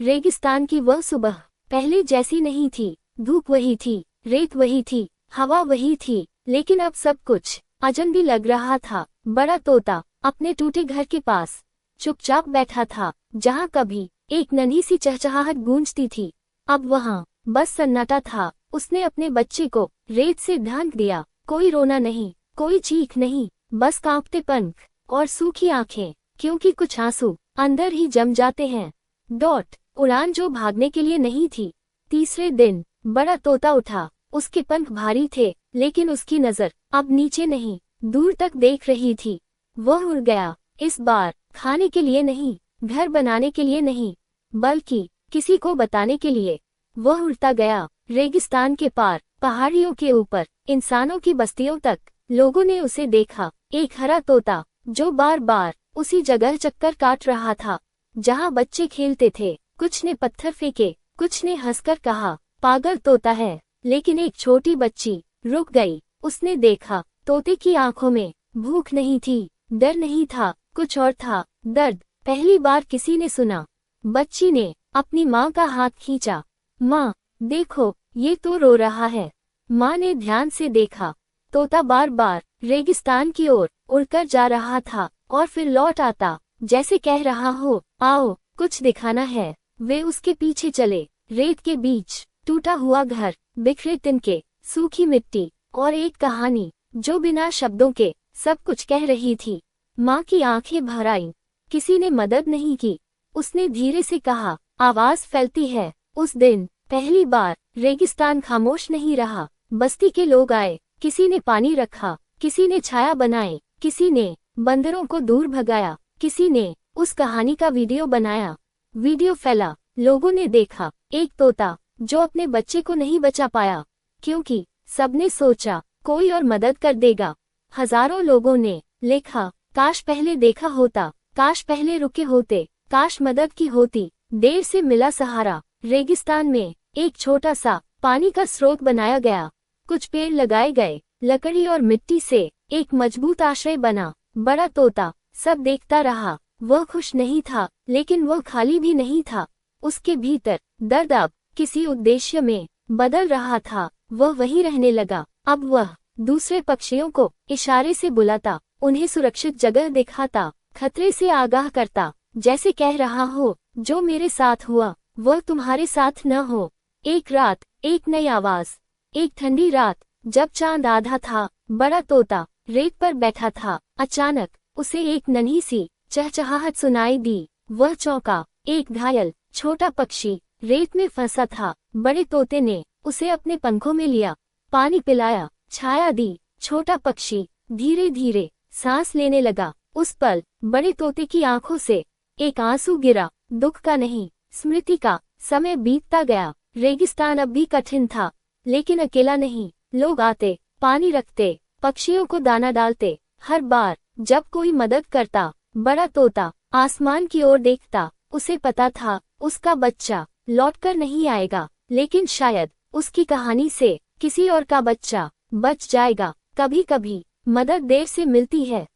रेगिस्तान की वह सुबह पहले जैसी नहीं थी। धूप वही थी, रेत वही थी, हवा वही थी, लेकिन अब सब कुछ अजनबी लग रहा था। बड़ा तोता अपने टूटे घर के पास चुपचाप बैठा था, जहाँ कभी एक नन्ही सी चहचहाहट गूंजती थी, अब वहाँ बस सन्नाटा था। उसने अपने बच्चे को रेत से ढांक दिया। कोई रोना नहीं, कोई चीख नहीं, बस कांपते पंख और सूखी आंखें, क्योंकि कुछ आंसू अंदर ही जम जाते हैं। उड़ान जो भागने के लिए नहीं थी। तीसरे दिन बड़ा तोता उठा। उसके पंख भारी थे, लेकिन उसकी नजर अब नीचे नहीं, दूर तक देख रही थी। वह उड़ गया, इस बार खाने के लिए नहीं, घर बनाने के लिए नहीं, बल्कि किसी को बताने के लिए। वह उड़ता गया, रेगिस्तान के पार, पहाड़ियों के ऊपर, इंसानों की बस्तियों तक। लोगों ने उसे देखा, एक हरा तोता जो बार बार उसी जगह चक्कर काट रहा था जहां बच्चे खेलते थे। कुछ ने पत्थर फेंके, कुछ ने हंसकर कहा, पागल तोता है। लेकिन एक छोटी बच्ची रुक गई। उसने देखा, तोते की आंखों में भूख नहीं थी, डर नहीं था, कुछ और था, दर्द। पहली बार किसी ने सुना। बच्ची ने अपनी माँ का हाथ खींचा। माँ, देखो, ये तो रो रहा है। माँ ने ध्यान से देखा। तोता बार बार रेगिस्तान की ओर उड़कर जा रहा था और फिर लौट आता, जैसे कह रहा हो, आओ, कुछ दिखाना है। वे उसके पीछे चले। रेत के बीच टूटा हुआ घर, बिखरे तिनके, सूखी मिट्टी और एक कहानी जो बिना शब्दों के सब कुछ कह रही थी। माँ की आंखें भर आईं। किसी ने मदद नहीं की। उसने धीरे से कहा, आवाज फैलती है। उस दिन पहली बार रेगिस्तान खामोश नहीं रहा। बस्ती के लोग आए, किसी ने पानी रखा, किसी ने छाया बनाई, किसी ने बंदरों को दूर भगाया, किसी ने उस कहानी का वीडियो बनाया। वीडियो फैला, लोगों ने देखा, एक तोता जो अपने बच्चे को नहीं बचा पाया, क्योंकि सबने सोचा कोई और मदद कर देगा। हजारों लोगों ने लिखा, काश पहले देखा होता, काश पहले रुके होते, काश मदद की होती। देर से मिला सहारा। रेगिस्तान में एक छोटा सा पानी का स्रोत बनाया गया। कुछ पेड़ लगाए गए, लकड़ी और मिट्टी से एक मजबूत आश्रय बना। बड़ा तोता सब देखता रहा। वह खुश नहीं था, लेकिन वह खाली भी नहीं था। उसके भीतर दर्द अब किसी उद्देश्य में बदल रहा था। वह वहीं रहने लगा। अब वह दूसरे पक्षियों को इशारे से बुलाता, उन्हें सुरक्षित जगह दिखाता, खतरे से आगाह करता, जैसे कह रहा हो, जो मेरे साथ हुआ वह तुम्हारे साथ न हो। एक रात, एक नई आवाज। एक ठंडी रात, जब चांद आधा था, बड़ा तोता रेत पर बैठा था। अचानक उसे एक नन्ही सी चहचहाहट सुनाई दी। वह चौंका। एक घायल छोटा पक्षी रेत में फंसा था। बड़े तोते ने उसे अपने पंखों में लिया, पानी पिलाया, छाया दी। छोटा पक्षी धीरे धीरे सांस लेने लगा। उस पल बड़े तोते की आंखों से एक आंसू गिरा, दुख का नहीं, स्मृति का। समय बीतता गया। रेगिस्तान अब भी कठिन था, लेकिन अकेला नहीं। लोग आते, पानी रखते, पक्षियों को दाना डालते। हर बार जब कोई मदद करता, बड़ा तोता आसमान की ओर देखता। उसे पता था, उसका बच्चा लौटकर नहीं आएगा, लेकिन शायद उसकी कहानी से किसी और का बच्चा बच जाएगा। कभी कभी मदद देर से मिलती है,